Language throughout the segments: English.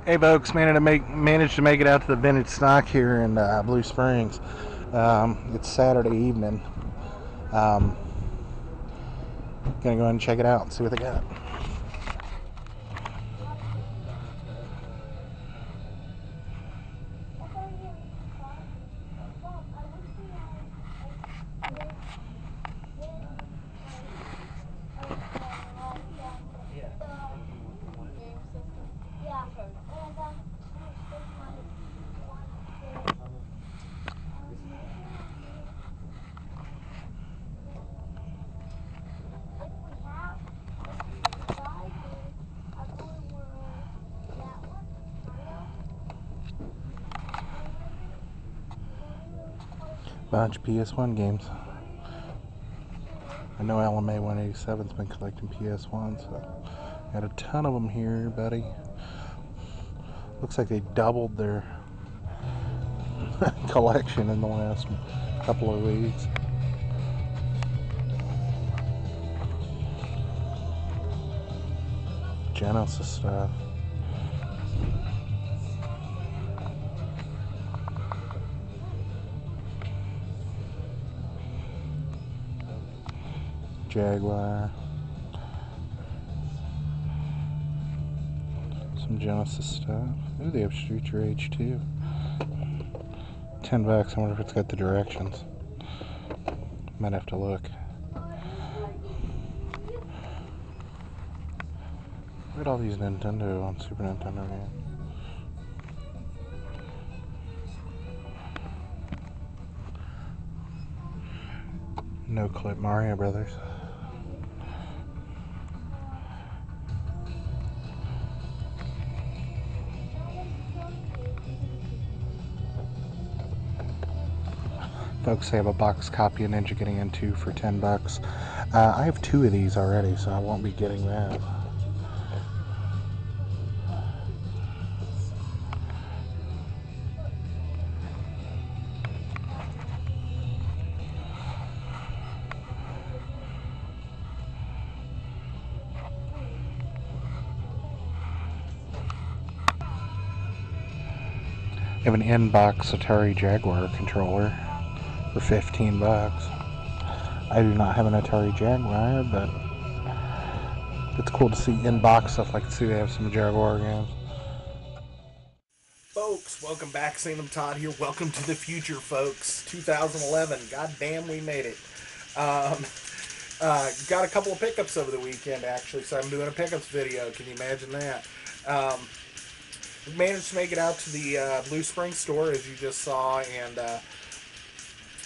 Hey folks, managed to make it out to the vintage stock here in Blue Springs. It's Saturday evening. Gonna go ahead and check it out and see what they got. Bunch of PS1 games. I know LMA 187's been collecting PS1, so got a ton of them here, buddy. Looks like they doubled their collection in the last couple of weeks. Genesis stuff. Jaguar. Some Genesis stuff. Ooh, they have Street Rage too. $10. I wonder if it's got the directions. Might have to look. Look at all these Nintendo and Super Nintendo games. No Clip Mario Brothers. Folks, they have a box copy of Ninja getting into for $10. I have two of these already, so I won't be getting that. I have an in-box Atari Jaguar controller for $15. I do not have an Atari Jaguar, but it's cool to see in-box stuff. Like, see they have some Jaguar games. Folks, welcome back. Sandamtod here. Welcome to the future, folks. 2011. God damn, we made it. Got a couple of pickups over the weekend, actually, so I'm doing a pickups video. Can you imagine that? Managed to make it out to the Blue Springs store, as you just saw, and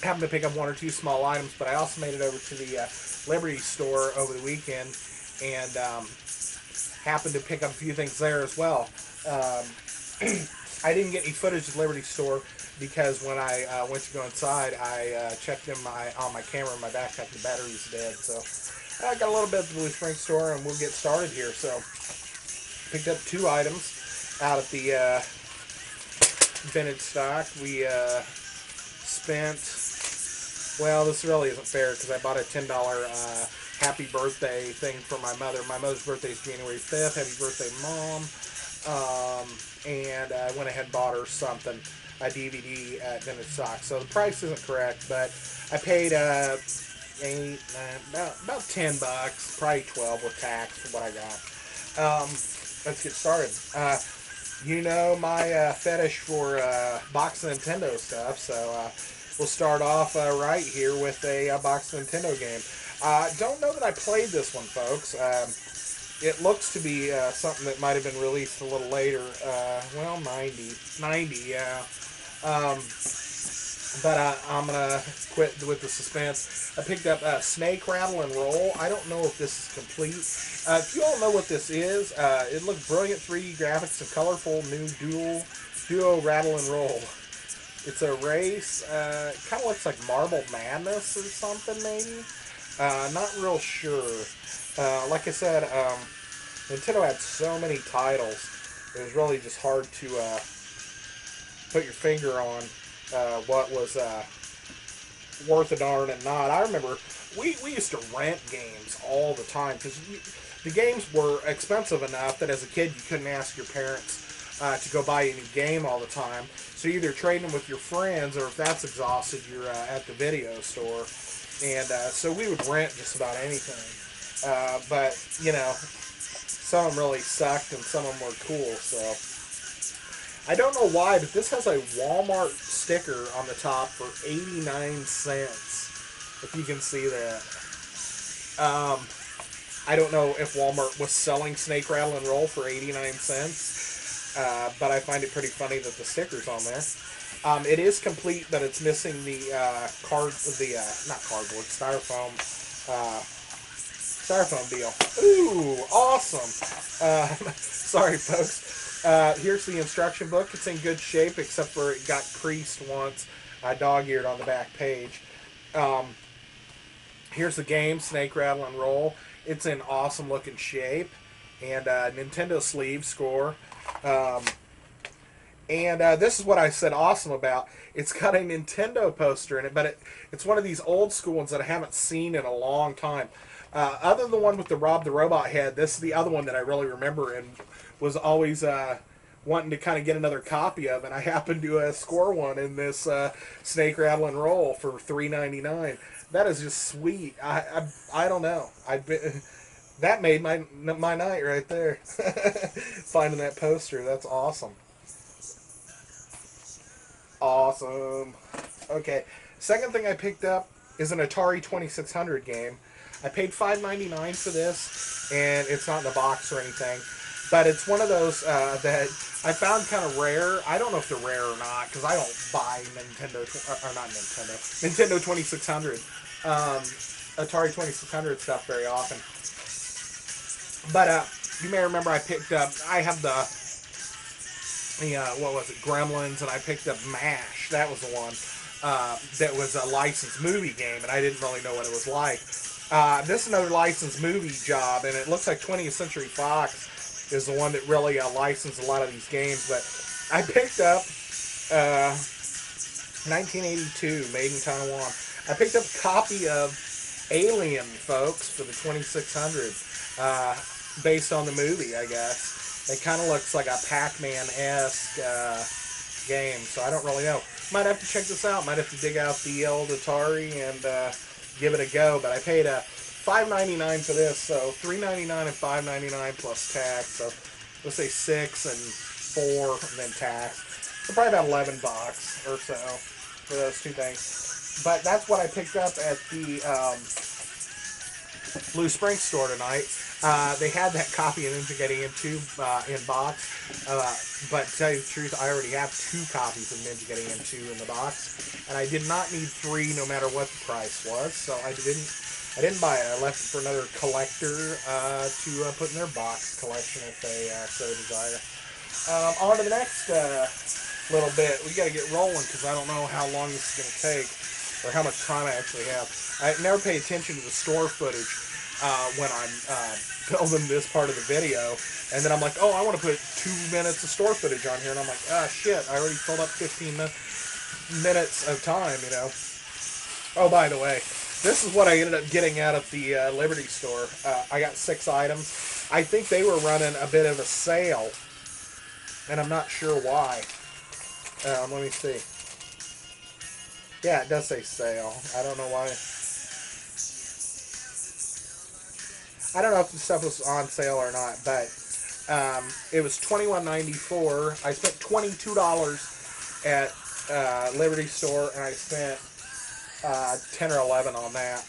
happened to pick up one or two small items, but I also made it over to the Liberty store over the weekend, and happened to pick up a few things there as well. I didn't get any footage of Liberty store because when I went to go inside, I checked on my camera in my backpack, the battery was dead, so I got a little bit at the Blue Springs store, and we'll get started here. So, picked up two items out at the vintage stock. We spent, well, this really isn't fair because I bought a $10 happy birthday thing for my mother. My mother's birthday is January 5th. Happy birthday, Mom. And I went ahead and bought her something, a DVD at vintage stock. So the price isn't correct, but I paid about $10, probably 12 with tax for what I got. Let's get started. You know my fetish for box Nintendo stuff, so we'll start off right here with a box Nintendo game. Don't know that I played this one, folks. It looks to be something that might have been released a little later. Well, 90, yeah. But I'm going to quit with the suspense. I picked up Snake, Rattle, and Roll. I don't know if this is complete. If you all know what this is, it looks brilliant 3D graphics and colorful new duo Rattle and Roll. It's a race. It kind of looks like Marble Madness or something, maybe. Not real sure. Like I said, Nintendo had so many titles. It was really just hard to put your finger on what was worth a darn and not. I remember we used to rent games all the time because the games were expensive enough that as a kid you couldn't ask your parents to go buy a new game all the time. So you're either trading them with your friends, or if that's exhausted, you're at the video store. And so we would rent just about anything. But, you know, some of them really sucked and some of them were cool. So I don't know why, but this has a Walmart sticker on the top for 89 cents. If you can see that. I don't know if Walmart was selling Snake Rattle and Roll for 89 cents, but I find it pretty funny that the sticker's on there. It is complete, but it's missing the not cardboard, styrofoam deal. Ooh, awesome! Sorry, folks. Here's the instruction book. It's in good shape, except for it got creased once, dog-eared on the back page. Here's the game, Snake Rattle and Roll. It's in awesome looking shape, and Nintendo sleeve score. This is what I said awesome about. It's got a Nintendo poster in it, but it's one of these old school ones that I haven't seen in a long time. Other than the one with the Rob the Robot head, this is the other one that I really remember and was always wanting to kind of get another copy of, and I happened to score one in this Snake Rattle and Roll for $3.99. That is just sweet. I don't know. That made my night right there. Finding that poster, that's awesome. Awesome. Okay. Second thing I picked up is an Atari 2600 game. I paid $5.99 for this, and it's not in a box or anything. But it's one of those that I found kind of rare. I don't know if they're rare or not, because I don't buy Nintendo 2600, Atari 2600 stuff very often. But you may remember I have the what was it, Gremlins, and I picked up MASH. That was the one that was a licensed movie game, and I didn't really know what it was like. This is another licensed movie job, and it looks like 20th Century Fox is the one that really licensed a lot of these games. But I picked up 1982, made in Taiwan. I picked up a copy of Alien, folks, for the 2600, based on the movie, I guess. It kind of looks like a Pac-Man-esque game, so I don't really know. Might have to check this out. Might have to dig out the old Atari and give it a go. But I paid $5.99 for this, so $3.99 and $5.99 plus tax. So let's say $6 and $4 and then tax. So probably about $11 or so for those two things. But that's what I picked up at the Blue Spring store tonight. They had that copy of Ninja Getting Into in box, but to tell you the truth, I already have 2 copies of Ninja Getting Into in the box, and I did not need 3 no matter what the price was, so I didn't buy it. I left it for another collector to put in their box collection if they so desire. On to the next little bit. We got to get rolling because I don't know how long this is going to take or how much time I actually have. I never pay attention to the store footage when I'm filming this part of the video, and then I'm like, oh, I want to put 2 minutes of store footage on here, and I'm like, ah, shit, I already filled up 15 minutes of time, you know. Oh, by the way, this is what I ended up getting out of the Liberty store. I got 6 items. I think they were running a bit of a sale, and I'm not sure why. Let me see. Yeah, it does say sale. I don't know why. I don't know if the stuff was on sale or not, but it was $21.94. I spent $22 at Liberty store, and I spent 10 or 11 on that.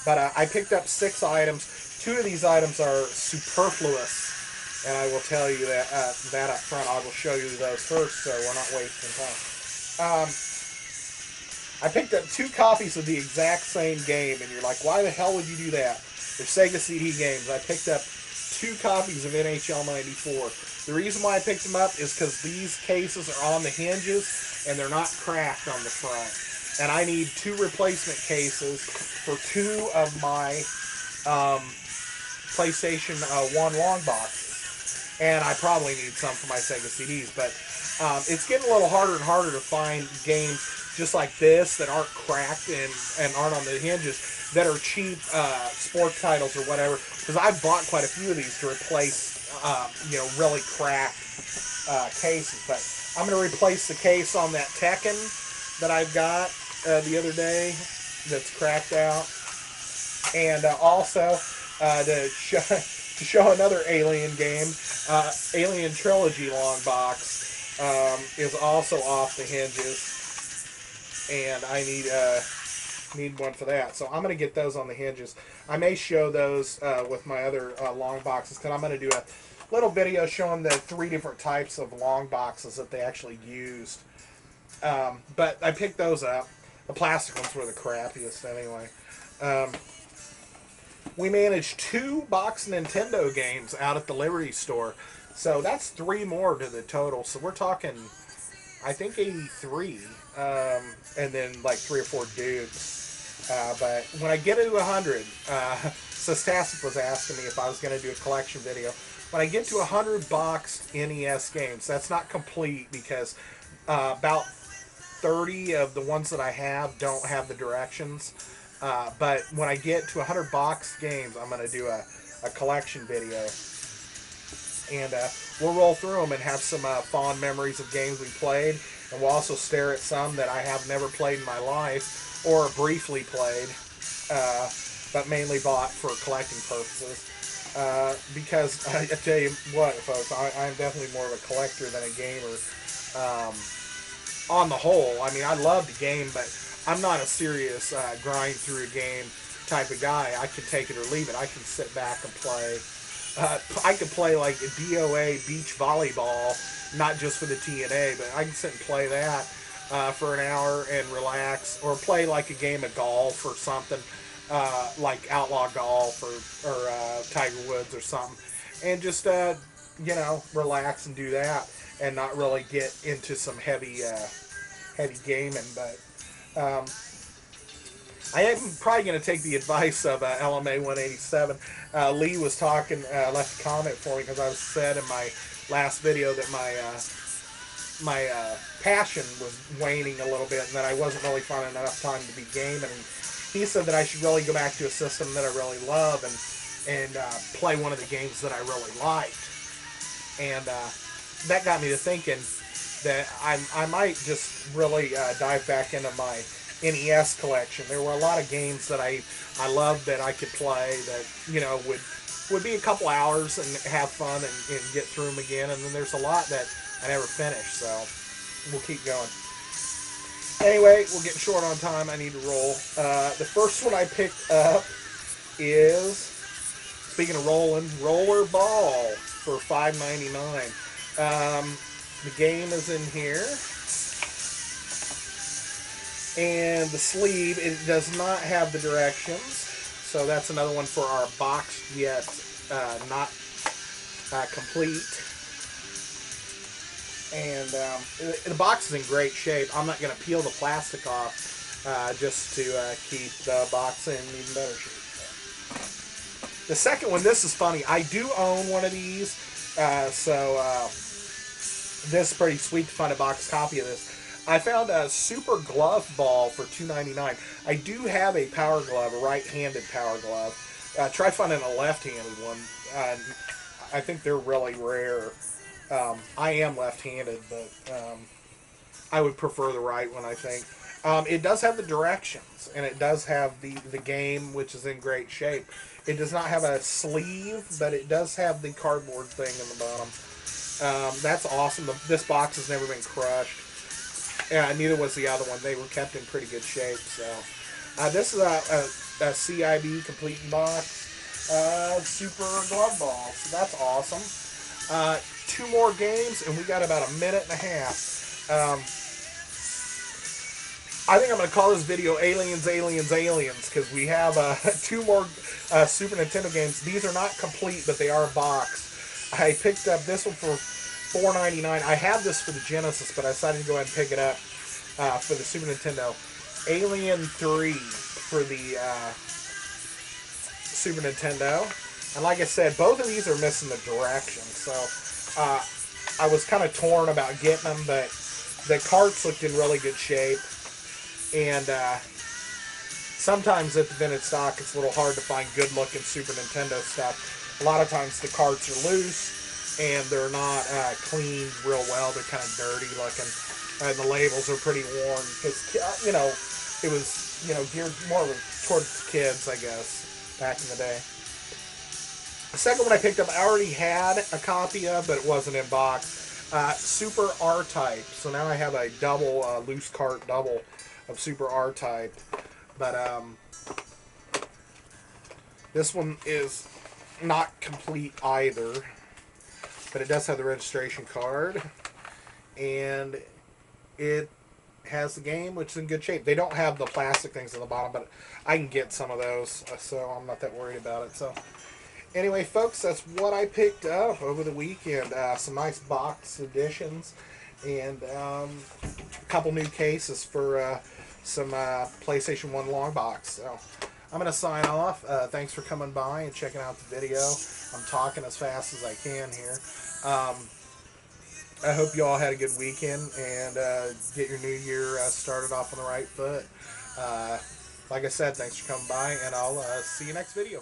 But I picked up 6 items. 2 of these items are superfluous, and I will tell you that that up front. I will show you those first, so we're not wasting time. I picked up 2 copies of the exact same game, and you're like, why the hell would you do that? They're Sega CD games. I picked up 2 copies of NHL 94. The reason why I picked them up is because these cases are on the hinges, and they're not cracked on the front. And I need 2 replacement cases for 2 of my PlayStation 1 long boxes. And I probably need some for my Sega CDs, but it's getting a little harder and harder to find games just like this that aren't cracked and aren't on the hinges, that are cheap sports titles or whatever, because I've bought quite a few of these to replace, really cracked cases. But I'm going to replace the case on that Tekken that I've got the other day that's cracked out. And also to show another Alien game, Alien Trilogy long box is also off the hinges, and I need one for that. So I'm going to get those on the hinges. I may show those with my other long boxes, because I'm going to do a little video showing the 3 different types of long boxes that they actually used. But I picked those up. The plastic ones were the crappiest anyway. We managed 2 box Nintendo games out at the Liberty store. So that's 3 more to the total. So we're talking, I think, 83. And then like 3 or 4 dukes. But when I get to 100, Sastastic was asking me if I was going to do a collection video. When I get to 100 boxed NES games, that's not complete because about 30 of the ones that I have don't have the directions. But when I get to 100 boxed games, I'm going to do a collection video. And we'll roll through them and have some fond memories of games we played. And we'll also stare at some that I have never played in my life or briefly played, but mainly bought for collecting purposes. Because I tell you what, folks, I'm definitely more of a collector than a gamer. On the whole, I mean, I love the game, but I'm not a serious grind through a game type of guy. I can take it or leave it. I can sit back and play. I could play like a DOA beach volleyball, not just for the TNA, but I can sit and play that for an hour and relax, or play like a game of golf or something, like Outlaw Golf or Tiger Woods or something, and just you know, relax and do that, and not really get into some heavy gaming. But I am probably going to take the advice of LMA 187. Lee was talking, left a comment for me because I was said in my last video that my passion was waning a little bit and that I wasn't really finding enough time to be gaming. And he said that I should really go back to a system that I really love and play one of the games that I really liked. And that got me to thinking that I might just really dive back into my NES collection. There were a lot of games that I loved that I could play that, you know, would be a couple hours and have fun and get through them again. And then there's a lot that I never finished, so we'll keep going. Anyway, we're getting short on time. I need to roll. The first one I picked up is, speaking of rolling, Roller Ball for $5.99. The game is in here. And the sleeve, it does not have the directions, so that's another one for our box yet not complete. And the box is in great shape. I'm not going to peel the plastic off just to keep the box in even better shape. The second one, this is funny. I do own one of these, so this is pretty sweet to find a box copy of this. I found a Super Glove Ball for $2.99. I do have a Power Glove, a right-handed Power Glove. Try finding a left-handed one. I think they're really rare. I am left-handed, but I would prefer the right one, I think. It does have the directions, and it does have the game, which is in great shape. It does not have a sleeve, but it does have the cardboard thing in the bottom. That's awesome. This box has never been crushed. Yeah, neither was the other one. They were kept in pretty good shape. So this is a CIB complete box Super Glove Ball. So that's awesome. 2 more games, and we got about a minute and a half. I think I'm going to call this video Aliens, Aliens, Aliens, because we have 2 more Super Nintendo games. These are not complete, but they are boxed. I picked up this one for $4.99. I have this for the Genesis, but I decided to go ahead and pick it up for the Super Nintendo. Alien 3 for the Super Nintendo. And like I said, both of these are missing the directions. So I was kind of torn about getting them, but the carts looked in really good shape. And sometimes at the vintage stock, it's a little hard to find good-looking Super Nintendo stuff. A lot of times the carts are loose. and they're not cleaned real well. They're kind of dirty looking, and the labels are pretty worn because it was geared more towards kids, I guess, back in the day. The second one I picked up, I already had a copy of, but it wasn't in box. Super R-Type. So now I have a double, loose cart double of Super R-Type. But this one is not complete either. But it does have the registration card. And it has the game, which is in good shape. They don't have the plastic things on the bottom, but I can get some of those, so I'm not that worried about it. So anyway, folks, that's what I picked up over the weekend. Some nice box editions, and a couple new cases for some PlayStation 1 long box. So I'm going to sign off. Thanks for coming by and checking out the video. I'm talking as fast as I can here. I hope you all had a good weekend and get your new year started off on the right foot. Like I said, thanks for coming by, and I'll see you next video.